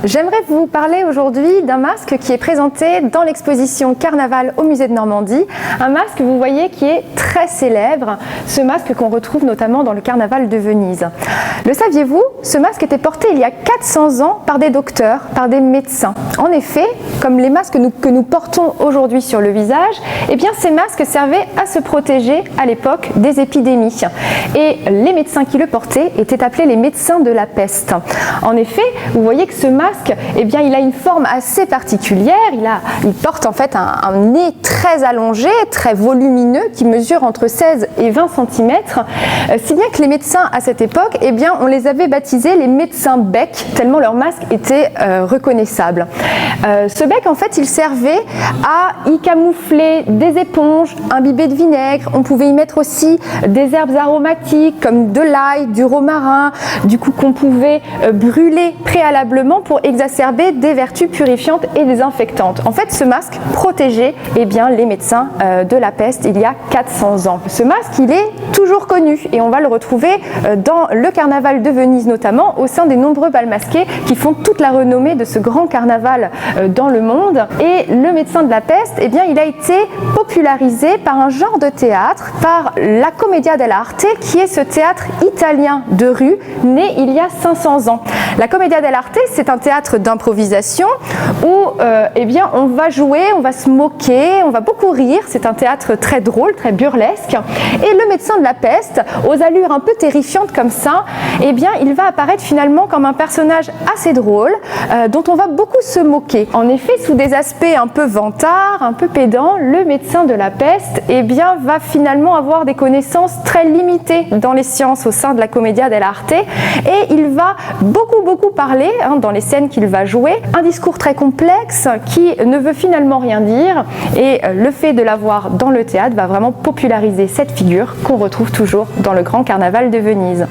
J'aimerais vous parler aujourd'hui d'un masque qui est présenté dans l'exposition Carnaval au musée de Normandie. Un masque, vous voyez, qui est très célèbre, ce masque qu'on retrouve notamment dans le Carnaval de Venise. Le saviez-vous? Ce masque était porté il y a 400 ans par des docteurs, par des médecins. En effet, comme les masques que nous portons aujourd'hui sur le visage, eh bien ces masques servaient à se protéger à l'époque des épidémies. Et les médecins qui le portaient étaient appelés les médecins de la peste. En effet, vous voyez que ce masque, eh bien, il a une forme assez particulière. Il porte en fait un nez très allongé, très volumineux, qui mesure entre 16 et 20 cm. Si bien que les médecins à cette époque, eh bien, on les avait baptisés les médecins bec, tellement leur masque était reconnaissable. Ce bec, en fait, il servait à y camoufler des éponges, imbibées de vinaigre. On pouvait y mettre aussi des herbes aromatiques comme de l'ail, du romarin, du coup qu'on pouvait brûler préalablement pour exacerber des vertus purifiantes et désinfectantes. En fait, ce masque protégeait les médecins de la peste il y a 400 ans. Ce masque, il est toujours connu et on va le retrouver dans le carnaval de Venise notamment, au sein des nombreux bals masqués qui font toute la renommée de ce grand carnaval dans le monde. Et le médecin de la peste, eh bien, il a été popularisé par un genre de théâtre, par la Commedia dell'arte, qui est ce théâtre italien de rue, né il y a 500 ans. La Commedia dell'arte, c'est un théâtre d'improvisation où on va jouer, on va se moquer, on va beaucoup rire. C'est un théâtre très drôle, très burlesque. Et le médecin de la peste, aux allures un peu terrifiantes comme ça, il va apparaître finalement comme un personnage assez drôle dont on va beaucoup se moquer. En effet, sous des aspects un peu vantards, un peu pédants, le médecin de la peste va finalement avoir des connaissances très limitées dans les sciences au sein de la Commedia dell'arte et il va beaucoup parler dans les scènes qu'il va jouer, un discours très complexe qui ne veut finalement rien dire et le fait de l'avoir dans le théâtre va vraiment populariser cette figure qu'on retrouve toujours dans le grand carnaval de Venise.